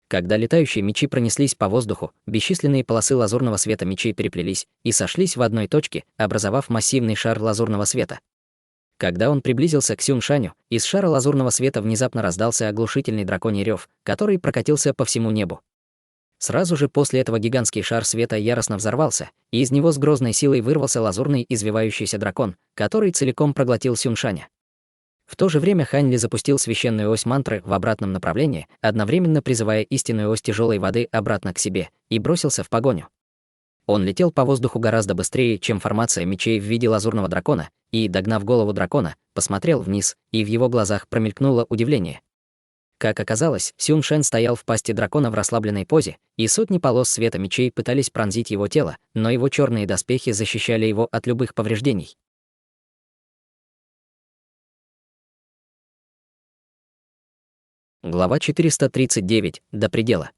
[SPEAKER 2] Когда летающие мечи пронеслись по воздуху, бесчисленные полосы лазурного света мечей переплелись и сошлись в одной точке, образовав массивный шар лазурного света. Когда он приблизился к Сюншаню, из шара лазурного света внезапно раздался оглушительный драконий рев, который прокатился по всему небу. Сразу же после этого гигантский шар света яростно взорвался, и из него с грозной силой вырвался лазурный извивающийся дракон, который целиком проглотил Сюншаня. В то же время Хань Ли запустил священную ось мантры в обратном направлении, одновременно призывая истинную ось тяжелой воды обратно к себе, и бросился в погоню. Он летел по воздуху гораздо быстрее, чем формация мечей в виде лазурного дракона, и, догнав голову дракона, посмотрел вниз, и в его глазах промелькнуло удивление. Как оказалось, Сюн Шэн стоял в пасти дракона в расслабленной позе, и сотни полос света мечей пытались пронзить его тело, но его черные доспехи защищали его от любых повреждений. Глава 439. До предела.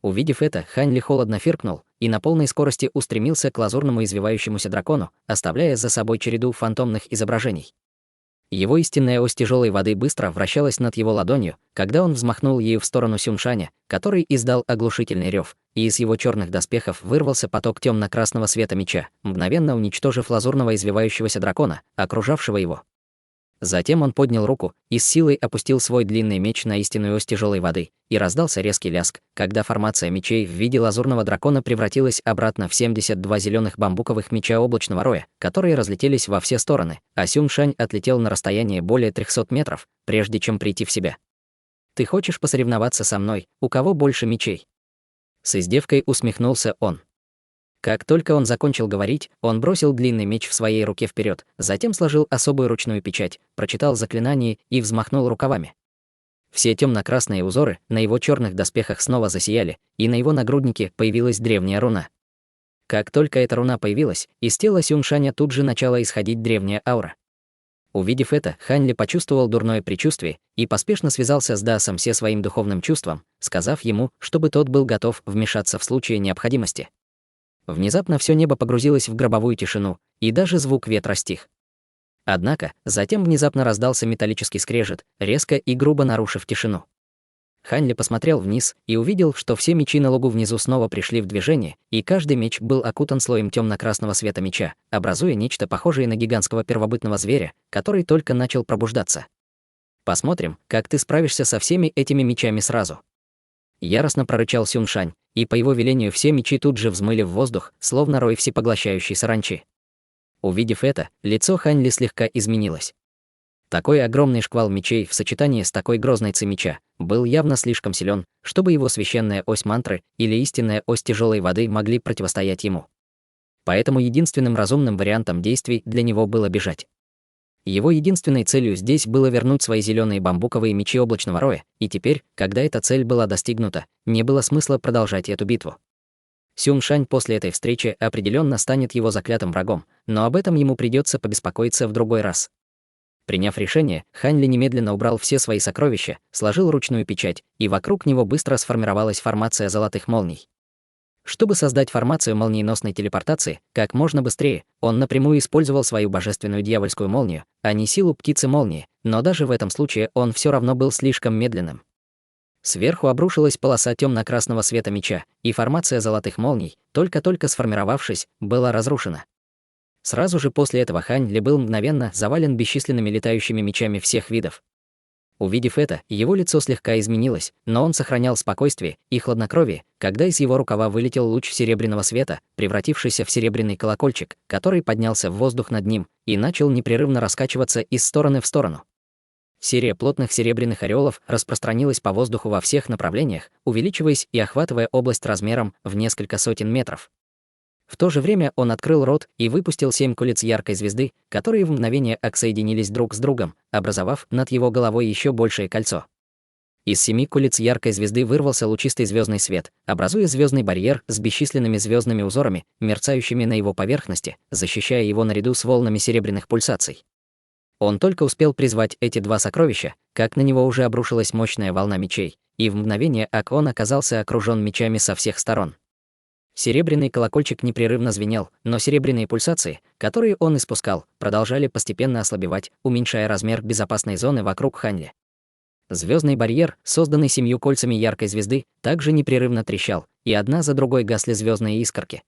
[SPEAKER 2] Увидев это, Хань Ли холодно фыркнул и на полной скорости устремился к лазурному извивающемуся дракону, оставляя за собой череду фантомных изображений. Его истинная ось тяжелой воды быстро вращалась над его ладонью, когда он взмахнул ею в сторону Сюншаня, который издал оглушительный рев, и из его черных доспехов вырвался поток темно-красного света меча, мгновенно уничтожив лазурного извивающегося дракона, окружавшего его. Затем он поднял руку и с силой опустил свой длинный меч на истинную ось тяжелой воды, и раздался резкий лязг, когда формация мечей в виде лазурного дракона превратилась обратно в 72 зеленых бамбуковых меча облачного роя, которые разлетелись во все стороны, а Сюншань отлетел на расстояние более 300 метров, прежде чем прийти в себя. «Ты хочешь посоревноваться со мной, у кого больше мечей?» С издевкой усмехнулся он. Как только он закончил говорить, он бросил длинный меч в своей руке вперед, затем сложил особую ручную печать, прочитал заклинание и взмахнул рукавами. Все темно-красные узоры на его черных доспехах снова засияли, и на его нагруднике появилась древняя руна. Как только эта руна появилась, из тела Сюншаня тут же начала исходить древняя аура. Увидев это, Хань Ли почувствовал дурное предчувствие и поспешно связался с Даосом все своим духовным чувством, сказав ему, чтобы тот был готов вмешаться в случае необходимости. Внезапно все небо погрузилось в гробовую тишину, и даже звук ветра стих. Однако, затем внезапно раздался металлический скрежет, резко и грубо нарушив тишину. Хань Ли посмотрел вниз и увидел, что все мечи на лугу внизу снова пришли в движение, и каждый меч был окутан слоем темно-красного света меча, образуя нечто похожее на гигантского первобытного зверя, который только начал пробуждаться. «Посмотрим, как ты справишься со всеми этими мечами сразу». Яростно прорычал Сюншань, и по его велению все мечи тут же взмыли в воздух, словно рой всепоглощающей саранчи. Увидев это, лицо Хань Ли слегка изменилось. Такой огромный шквал мечей в сочетании с такой грозной ци меча был явно слишком силен, чтобы его священная ось мантры или истинная ось тяжелой воды могли противостоять ему. Поэтому единственным разумным вариантом действий для него было бежать. Его единственной целью здесь было вернуть свои зеленые бамбуковые мечи облачного роя, и теперь, когда эта цель была достигнута, не было смысла продолжать эту битву. Сюншань после этой встречи определенно станет его заклятым врагом, но об этом ему придется побеспокоиться в другой раз. Приняв решение, Хань Ли немедленно убрал все свои сокровища, сложил ручную печать, и вокруг него быстро сформировалась формация золотых молний. Чтобы создать формацию молниеносной телепортации как можно быстрее, он напрямую использовал свою божественную дьявольскую молнию, а не силу птицы-молнии, но даже в этом случае он все равно был слишком медленным. Сверху обрушилась полоса темно-красного света меча, и формация золотых молний, только-только сформировавшись, была разрушена. Сразу же после этого Хань Ли был мгновенно завален бесчисленными летающими мечами всех видов. Увидев это, его лицо слегка изменилось, но он сохранял спокойствие и хладнокровие, когда из его рукава вылетел луч серебряного света, превратившийся в серебряный колокольчик, который поднялся в воздух над ним и начал непрерывно раскачиваться из стороны в сторону. Серия плотных серебряных ореолов распространилась по воздуху во всех направлениях, увеличиваясь и охватывая область размером в несколько сотен метров. В то же время он открыл рот и выпустил 7 колец яркой звезды, которые в мгновение соединились друг с другом, образовав над его головой еще большее кольцо. Из 7 колец яркой звезды вырвался лучистый звездный свет, образуя звездный барьер с бесчисленными звездными узорами, мерцающими на его поверхности, защищая его наряду с волнами серебряных пульсаций. Он только успел призвать эти два сокровища, как на него уже обрушилась мощная волна мечей, и в мгновение он оказался окружен мечами со всех сторон. Серебряный колокольчик непрерывно звенел, но серебряные пульсации, которые он испускал, продолжали постепенно ослабевать, уменьшая размер безопасной зоны вокруг Хань Ли. Звездный барьер, созданный 7 кольцами яркой звезды, также непрерывно трещал, и одна за другой гасли звездные искорки.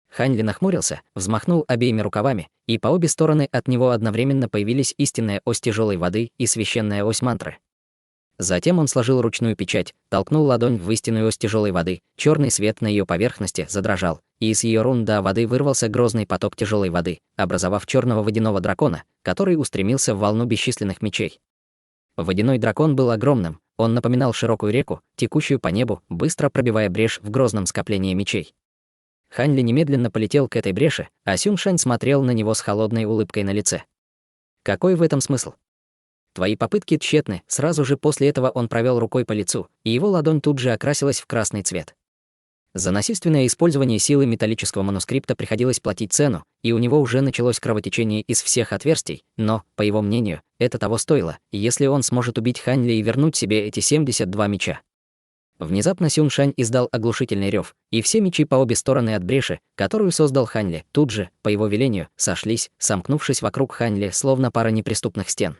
[SPEAKER 2] Хань Ли нахмурился, взмахнул обеими рукавами, и по обе стороны от него одновременно появились истинная ось тяжелой воды и священная ось мантры. Затем он сложил ручную печать, толкнул ладонь в истинную ось тяжелой воды, черный свет на ее поверхности задрожал, и из ее рун до воды вырвался грозный поток тяжелой воды, образовав черного водяного дракона, который устремился в волну бесчисленных мечей. Водяной дракон был огромным, он напоминал широкую реку, текущую по небу, быстро пробивая брешь в грозном скоплении мечей. Хань Ли немедленно полетел к этой бреши, а Сюн Шань смотрел на него с холодной улыбкой на лице. Какой в этом смысл? Твои попытки тщетны. Сразу же после этого он провел рукой по лицу, и его ладонь тут же окрасилась в красный цвет. За насильственное использование силы металлического манускрипта приходилось платить цену, и у него уже началось кровотечение из всех отверстий, но, по его мнению, это того стоило, если он сможет убить Хань Ли и вернуть себе эти 72 меча. Внезапно Сюн Шань издал оглушительный рев, и все мечи по обе стороны от бреши, которую создал Хань Ли, тут же, по его велению, сошлись, сомкнувшись вокруг Хань Ли, словно пара неприступных стен.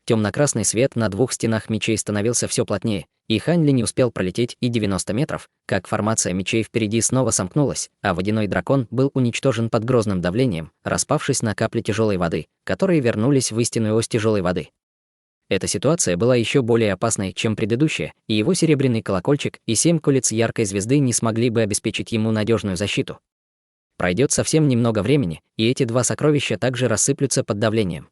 [SPEAKER 2] Темно-красный свет на двух стенах мечей становился все плотнее, и Хань Ли не успел пролететь и 90 метров, как формация мечей впереди снова сомкнулась, а водяной дракон был уничтожен под грозным давлением, распавшись на капли тяжелой воды, которые вернулись в истинную ось тяжелой воды. Эта ситуация была еще более опасной, чем предыдущая, и его серебряный колокольчик и 7 колец яркой звезды не смогли бы обеспечить ему надежную защиту. Пройдет совсем немного времени, и эти два сокровища также рассыплются под давлением.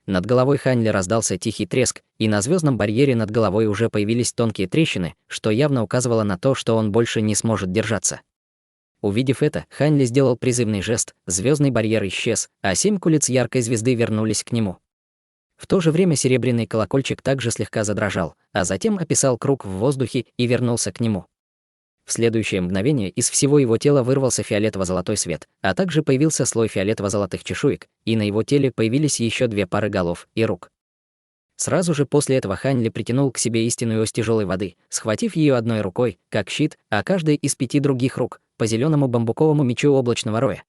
[SPEAKER 2] Над головой Хань Ли раздался тихий треск, и на звездном барьере над головой уже появились тонкие трещины, что явно указывало на то, что он больше не сможет держаться. Увидев это, Хань Ли сделал призывный жест, звездный барьер исчез, а 7 колец яркой звезды вернулись к нему. В то же время серебряный колокольчик также слегка задрожал, а затем описал круг в воздухе и вернулся к нему. В следующее мгновение из всего его тела вырвался фиолетово-золотой свет, а также появился слой фиолетово-золотых чешуек, и на его теле появились еще 2 пары голов и рук. Сразу же после этого Хань Ли притянул к себе истинную ось тяжелой воды, схватив ее одной рукой, как щит, а каждой из 5 других рук, по зеленому бамбуковому мечу облачного роя.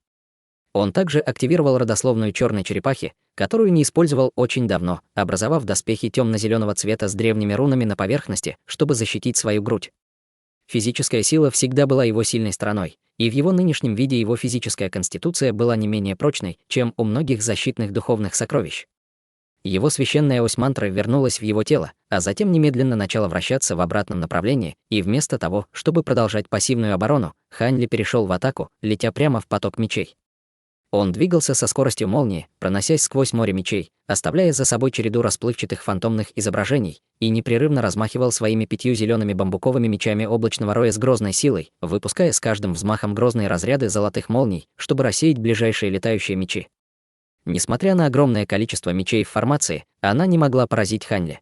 [SPEAKER 2] Он также активировал родословную черной черепахи, которую не использовал очень давно, образовав доспехи темно-зеленого цвета с древними рунами на поверхности, чтобы защитить свою грудь. Физическая сила всегда была его сильной стороной, и в его нынешнем виде его физическая конституция была не менее прочной, чем у многих защитных духовных сокровищ. Его священная ось мантры вернулась в его тело, а затем немедленно начала вращаться в обратном направлении, и вместо того, чтобы продолжать пассивную оборону, Хань Ли перешел в атаку, летя прямо в поток мечей. Он двигался со скоростью молнии, проносясь сквозь море мечей, оставляя за собой череду расплывчатых фантомных изображений, и непрерывно размахивал своими 5 зелеными бамбуковыми мечами облачного роя с грозной силой, выпуская с каждым взмахом грозные разряды золотых молний, чтобы рассеять ближайшие летающие мечи. Несмотря на огромное количество мечей в формации, она не могла поразить Хань Ли.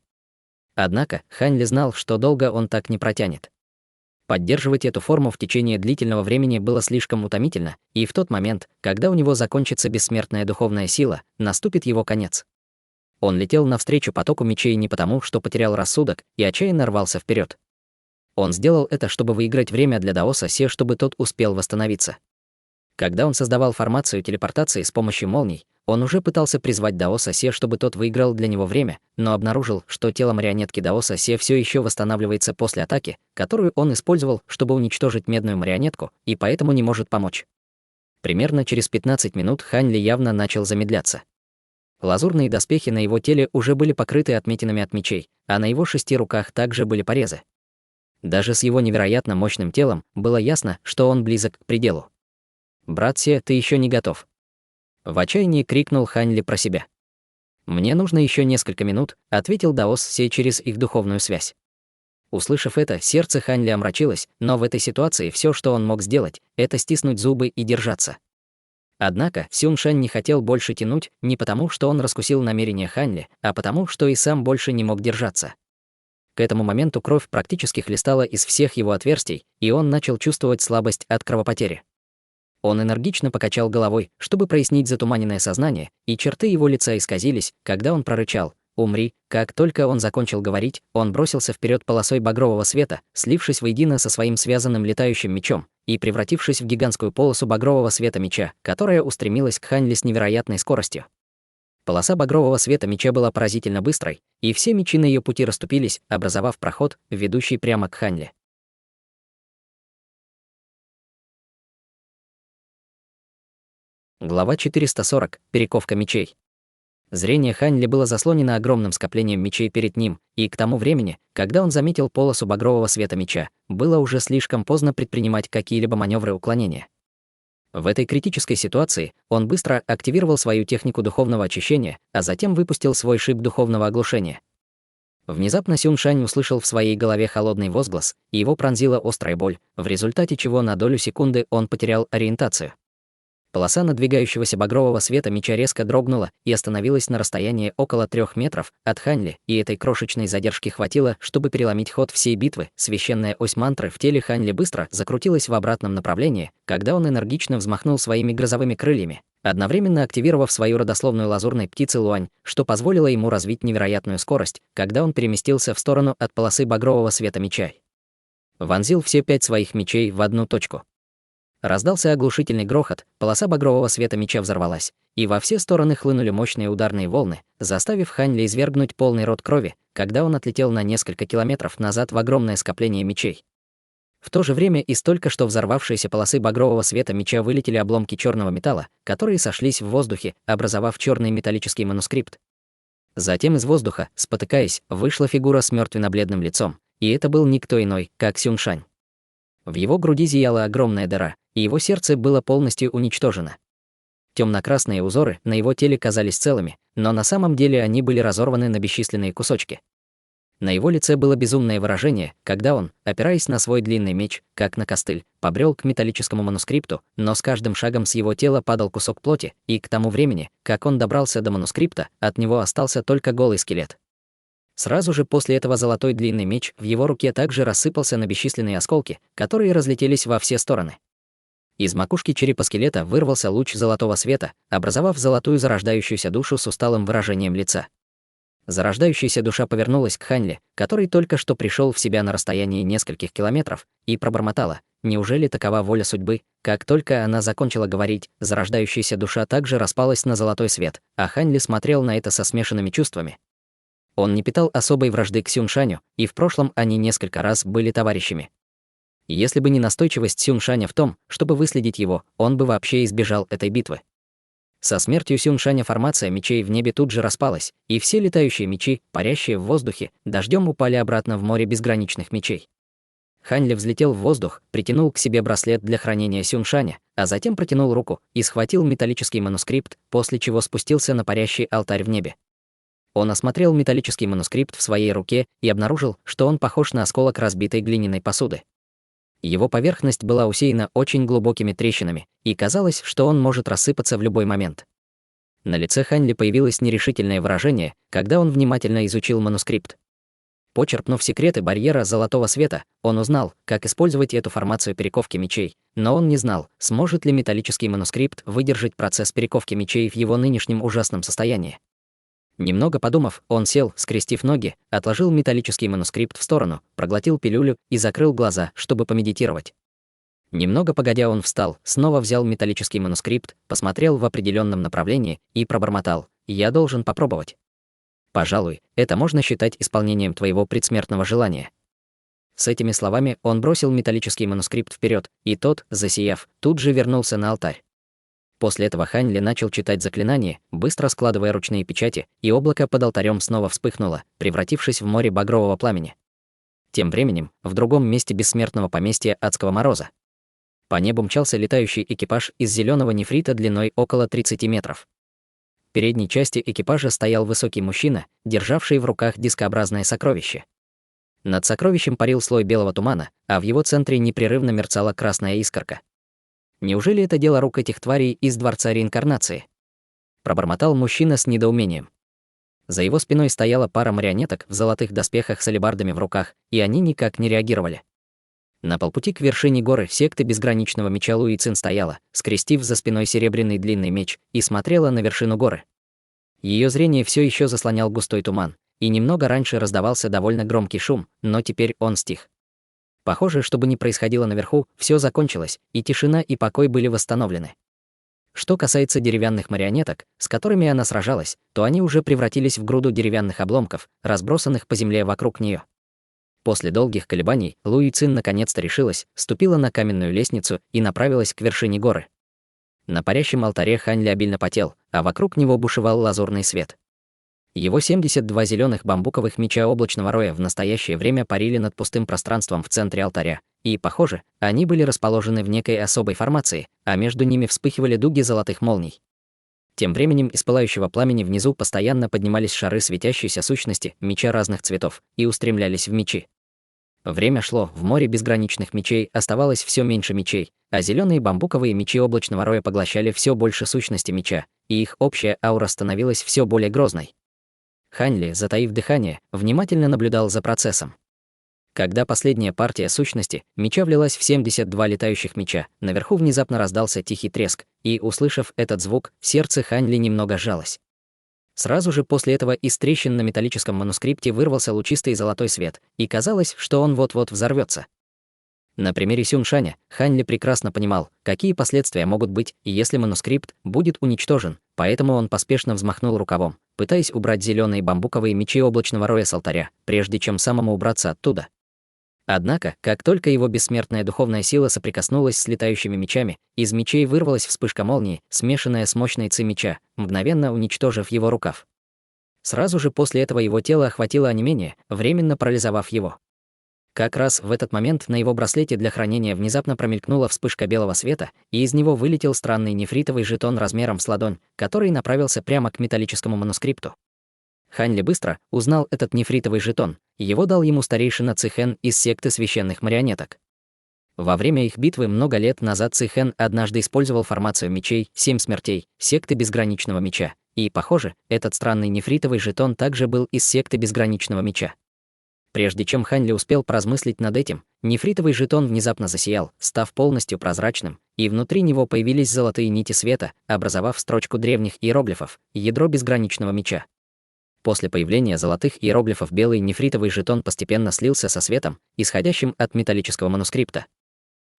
[SPEAKER 2] Однако Хань Ли знал, что долго он так не протянет. Поддерживать эту форму в течение длительного времени было слишком утомительно, и в тот момент, когда у него закончится бессмертная духовная сила, наступит его конец. Он летел навстречу потоку мечей не потому, что потерял рассудок и отчаянно рвался вперед. Он сделал это, чтобы выиграть время для Даоса Се, чтобы тот успел восстановиться. Когда он создавал формацию телепортации с помощью молний, он уже пытался призвать Даоса Се, чтобы тот выиграл для него время, но обнаружил, что тело марионетки Даоса Се все еще восстанавливается после атаки, которую он использовал, чтобы уничтожить медную марионетку, и поэтому не может помочь. Примерно через 15 минут Хань Ли явно начал замедляться. Лазурные доспехи на его теле уже были покрыты отметинами от мечей, а на его 6 руках также были порезы. Даже с его невероятно мощным телом было ясно, что он близок к пределу. «Брат Се, ты еще не готов». В отчаянии крикнул Хань Ли про себя. «Мне нужно еще несколько минут», — ответил Даос Се через их духовную связь. Услышав это, сердце Хань Ли омрачилось, но в этой ситуации все, что он мог сделать, это стиснуть зубы и держаться. Однако Сюн Шань не хотел больше тянуть не потому, что он раскусил намерения Хань Ли, а потому, что и сам больше не мог держаться. К этому моменту кровь практически хлестала из всех его отверстий, и он начал чувствовать слабость от кровопотери. Он энергично покачал головой, чтобы прояснить затуманенное сознание, и черты его лица исказились, когда он прорычал: «Умри». Как только он закончил говорить, он бросился вперед полосой багрового света, слившись воедино со своим связанным летающим мечом и превратившись в гигантскую полосу багрового света меча, которая устремилась к Хань Ли с невероятной скоростью. Полоса багрового света меча была поразительно быстрой, и все мечи на ее пути расступились, образовав проход, ведущий прямо к Хань Ли. Глава 440. Перековка мечей. Зрение Хань Ли было заслонено огромным скоплением мечей перед ним, и к тому времени, когда он заметил полосу багрового света меча, было уже слишком поздно предпринимать какие-либо маневры уклонения. В этой критической ситуации он быстро активировал свою технику духовного очищения, а затем выпустил свой шип духовного оглушения. Внезапно Сюншань услышал в своей голове холодный возглас, и его пронзила острая боль, в результате чего на долю секунды он потерял ориентацию. Полоса надвигающегося багрового света меча резко дрогнула и остановилась на расстоянии около 3 метров от Ханьли, и этой крошечной задержки хватило, чтобы переломить ход всей битвы. Священная ось мантры в теле Ханьли быстро закрутилась в обратном направлении, когда он энергично взмахнул своими грозовыми крыльями, одновременно активировав свою родословную лазурной птицы Луань, что позволило ему развить невероятную скорость, когда он переместился в сторону от полосы багрового света меча. Вонзил все 5 своих мечей в одну точку. Раздался оглушительный грохот, полоса багрового света меча взорвалась, и во все стороны хлынули мощные ударные волны, заставив Ханьли извергнуть полный рот крови, когда он отлетел на несколько километров назад в огромное скопление мечей. В то же время из только что взорвавшейся полосы багрового света меча вылетели обломки черного металла, которые сошлись в воздухе, образовав черный металлический манускрипт. Затем из воздуха, спотыкаясь, вышла фигура с мертвенно-бледным лицом, и это был никто иной, как Сюншань. В его груди зияла огромная дыра, и его сердце было полностью уничтожено. Темно-красные узоры на его теле казались целыми, но на самом деле они были разорваны на бесчисленные кусочки. На его лице было безумное выражение, когда он, опираясь на свой длинный меч, как на костыль, побрел к металлическому манускрипту, но с каждым шагом с его тела падал кусок плоти, и к тому времени, как он добрался до манускрипта, от него остался только голый скелет. Сразу же после этого золотой длинный меч в его руке также рассыпался на бесчисленные осколки, которые разлетелись во все стороны. Из макушки черепа скелета вырвался луч золотого света, образовав золотую зарождающуюся душу с усталым выражением лица. Зарождающаяся душа повернулась к Ханьле, который только что пришел в себя на расстоянии нескольких километров, и пробормотала: «Неужели такова воля судьбы?» Как только она закончила говорить, зарождающаяся душа также распалась на золотой свет, а Ханьли смотрел на это со смешанными чувствами. Он не питал особой вражды к Сюншаню, и в прошлом они несколько раз были товарищами. Если бы не настойчивость Сюншаня в том, чтобы выследить его, он бы вообще избежал этой битвы. Со смертью Сюншаня формация мечей в небе тут же распалась, и все летающие мечи, парящие в воздухе, дождем упали обратно в море безграничных мечей. Ханьли взлетел в воздух, притянул к себе браслет для хранения Сюншаня, а затем протянул руку и схватил металлический манускрипт, после чего спустился на парящий алтарь в небе. Он осмотрел металлический манускрипт в своей руке и обнаружил, что он похож на осколок разбитой глиняной посуды. Его поверхность была усеяна очень глубокими трещинами, и казалось, что он может рассыпаться в любой момент. На лице Ханьли появилось нерешительное выражение, когда он внимательно изучил манускрипт. Почерпнув секреты барьера золотого света, он узнал, как использовать эту формацию перековки мечей, но он не знал, сможет ли металлический манускрипт выдержать процесс перековки мечей в его нынешнем ужасном состоянии. Немного подумав, он сел, скрестив ноги, отложил металлический манускрипт в сторону, проглотил пилюлю и закрыл глаза, чтобы помедитировать. Немного погодя он встал, снова взял металлический манускрипт, посмотрел в определенном направлении и пробормотал: «Я должен попробовать. Пожалуй, это можно считать исполнением твоего предсмертного желания». С этими словами он бросил металлический манускрипт вперед, и тот, засияв, тут же вернулся на алтарь. После этого Ханьли начал читать заклинание, быстро складывая ручные печати, и облако под алтарем снова вспыхнуло, превратившись в море багрового пламени. Тем временем, в другом месте бессмертного поместья Адского Мороза. По небу мчался летающий экипаж из зеленого нефрита длиной около 30 метров. В передней части экипажа стоял высокий мужчина, державший в руках дискообразное сокровище. Над сокровищем парил слой белого тумана, а в его центре непрерывно мерцала красная искорка. Неужели это дело рук этих тварей из Дворца Реинкарнации? Пробормотал мужчина с недоумением. За его спиной стояла пара марионеток в золотых доспехах с алебардами в руках, и они никак не реагировали. На полпути к вершине горы секты безграничного меча Луи Цин стояла, скрестив за спиной серебряный длинный меч, и смотрела на вершину горы. Ее зрение все еще заслонял густой туман, и немного раньше раздавался довольно громкий шум, но теперь он стих. Похоже, что бы ни происходило наверху, все закончилось, и тишина и покой были восстановлены. Что касается деревянных марионеток, с которыми она сражалась, то они уже превратились в груду деревянных обломков, разбросанных по земле вокруг нее. После долгих колебаний Луи Цин наконец-то решилась, ступила на каменную лестницу и направилась к вершине горы. На парящем алтаре Ханьли обильно потел, а вокруг него бушевал лазурный свет. Его 72 зеленых бамбуковых меча облачного роя в настоящее время парили над пустым пространством в центре алтаря, и, похоже, они были расположены в некой особой формации, а между ними вспыхивали дуги золотых молний. Тем временем из пылающего пламени внизу постоянно поднимались шары светящейся сущности, меча разных цветов, и устремлялись в мечи. Время шло, в море безграничных мечей оставалось все меньше мечей, а зеленые бамбуковые мечи облачного роя поглощали все больше сущности меча, и их общая аура становилась все более грозной. Хань Ли, затаив дыхание, внимательно наблюдал за процессом. Когда последняя партия сущности меча влилась в 72 летающих меча, наверху внезапно раздался тихий треск, и, услышав этот звук, сердце Хань Ли немного сжалось. Сразу же после этого из трещин на металлическом манускрипте вырвался лучистый золотой свет, и казалось, что он вот-вот взорвется. На примере Сюншаня Хань Ли прекрасно понимал, какие последствия могут быть, если манускрипт будет уничтожен, поэтому он поспешно взмахнул рукавом, пытаясь убрать зеленые бамбуковые мечи облачного роя с алтаря, прежде чем самому убраться оттуда. Однако, как только его бессмертная духовная сила соприкоснулась с летающими мечами, из мечей вырвалась вспышка молнии, смешанная с мощной ци меча, мгновенно уничтожив его рукав. Сразу же после этого его тело охватило онемение, временно парализовав его. Как раз в этот момент на его браслете для хранения внезапно промелькнула вспышка белого света, и из него вылетел странный нефритовый жетон размером с ладонь, который направился прямо к металлическому манускрипту. Хань Ли быстро узнал этот нефритовый жетон, его дал ему старейшина Цихен из секты священных марионеток. Во время их битвы много лет назад Цихен однажды использовал формацию мечей «Семь смертей» секты безграничного меча, и, похоже, этот странный нефритовый жетон также был из секты безграничного меча. Прежде чем Хань Ли успел поразмыслить над этим, нефритовый жетон внезапно засиял, став полностью прозрачным, и внутри него появились золотые нити света, образовав строчку древних иероглифов «Ядро безграничного меча». После появления золотых иероглифов белый нефритовый жетон постепенно слился со светом, исходящим от металлического манускрипта.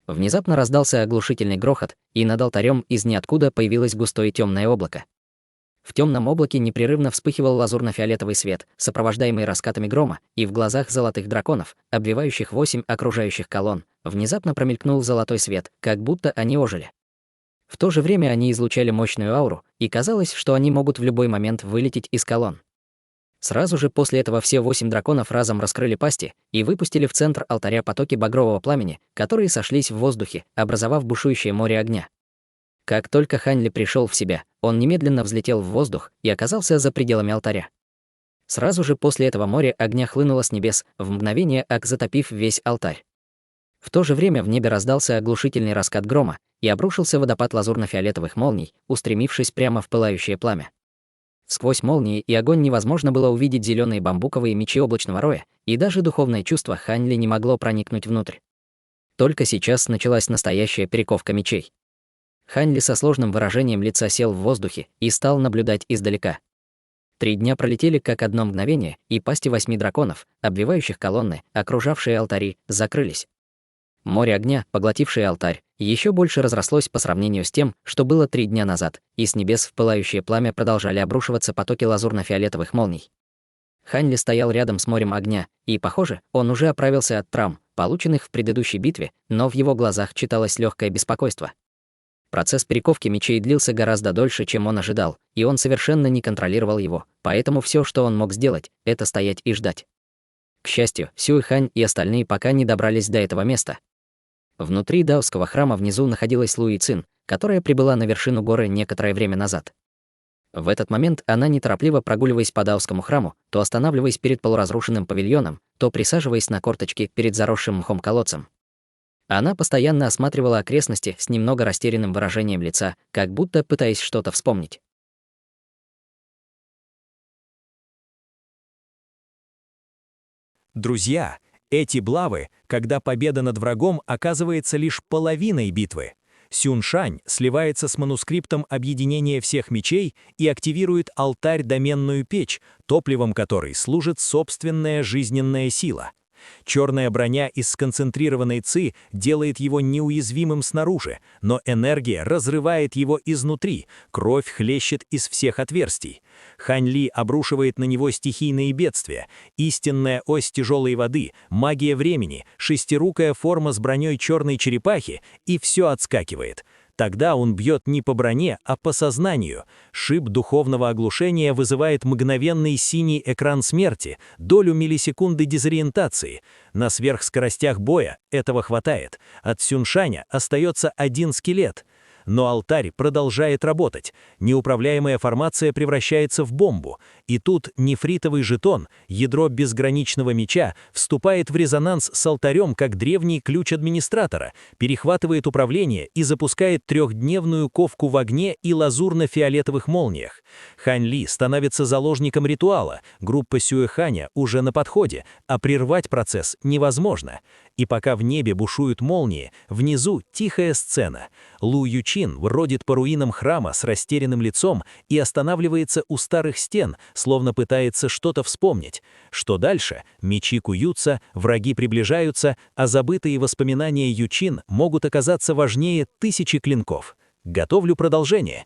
[SPEAKER 2] Внезапно раздался оглушительный грохот, и над алтарем из ниоткуда появилось густое темное облако. В темном облаке непрерывно вспыхивал лазурно-фиолетовый свет, сопровождаемый раскатами грома, и в глазах золотых драконов, обвивающих 8 окружающих колонн, внезапно промелькнул золотой свет, как будто они ожили. В то же время они излучали мощную ауру, и казалось, что они могут в любой момент вылететь из колонн. Сразу же после этого все 8 драконов разом раскрыли пасти и выпустили в центр алтаря потоки багрового пламени, которые сошлись в воздухе, образовав бушующее море огня. Как только Хань Ли пришел в себя, он немедленно взлетел в воздух и оказался за пределами алтаря. Сразу же после этого море огня хлынуло с небес, в мгновение ока затопив весь алтарь. В то же время в небе раздался оглушительный раскат грома и обрушился водопад лазурно-фиолетовых молний, устремившись прямо в пылающее пламя. Сквозь молнии и огонь невозможно было увидеть зеленые бамбуковые мечи облачного роя, и даже духовное чувство Хань Ли не могло проникнуть внутрь. Только сейчас началась настоящая перековка мечей. Хань Ли со сложным выражением лица сел в воздухе и стал наблюдать издалека. 3 дня пролетели как одно мгновение, и пасти 8 драконов, обвивающих колонны, окружавшие алтари, закрылись. Море огня, поглотившее алтарь, еще больше разрослось по сравнению с тем, что было 3 дня назад, и с небес в пылающее пламя продолжали обрушиваться потоки лазурно-фиолетовых молний. Хань Ли стоял рядом с морем огня, и, похоже, он уже оправился от травм, полученных в предыдущей битве, но в его глазах читалось легкое беспокойство. Процесс перековки мечей длился гораздо дольше, чем он ожидал, и он совершенно не контролировал его, поэтому все, что он мог сделать, это стоять и ждать. К счастью, Сюй Хань и остальные пока не добрались до этого места. Внутри даосского храма внизу находилась Луи Цин, которая прибыла на вершину горы некоторое время назад. В этот момент она, неторопливо прогуливаясь по даосскому храму, то останавливаясь перед полуразрушенным павильоном, то присаживаясь на корточки перед заросшим мхом колодцем. Она постоянно осматривала окрестности с немного растерянным выражением лица, как будто пытаясь что-то вспомнить.
[SPEAKER 1] Друзья, эти блавы, когда победа над врагом оказывается лишь половиной битвы. Сюншань сливается с манускриптом объединения всех мечей и активирует алтарь-доменную печь, топливом которой служит собственная жизненная сила. Черная броня из сконцентрированной ци делает его неуязвимым снаружи, но энергия разрывает его изнутри, кровь хлещет из всех отверстий. Хань Ли обрушивает на него стихийные бедствия, истинная ось тяжелой воды, магия времени, шестирукая форма с броней черной черепахи, и все отскакивает. Тогда он бьет не по броне, а по сознанию. Шип духовного оглушения вызывает мгновенный синий экран смерти, долю миллисекунды дезориентации. На сверхскоростях боя этого хватает. От Сюншаня остается один скелет. Но алтарь продолжает работать. Неуправляемая формация превращается в бомбу. И тут нефритовый жетон, ядро безграничного меча, вступает в резонанс с алтарем как древний ключ администратора, перехватывает управление и запускает трехдневную ковку в огне и лазурно-фиолетовых молниях. Хань Ли становится заложником ритуала, группа Сюэханя уже на подходе, а прервать процесс невозможно. И пока в небе бушуют молнии, внизу тихая сцена. Лу Ючин бродит по руинам храма с растерянным лицом и останавливается у старых стен, словно пытается что-то вспомнить. Что дальше? Мечи куются, враги приближаются, а забытые воспоминания Ючин могут оказаться важнее тысячи клинков. Готовлю продолжение.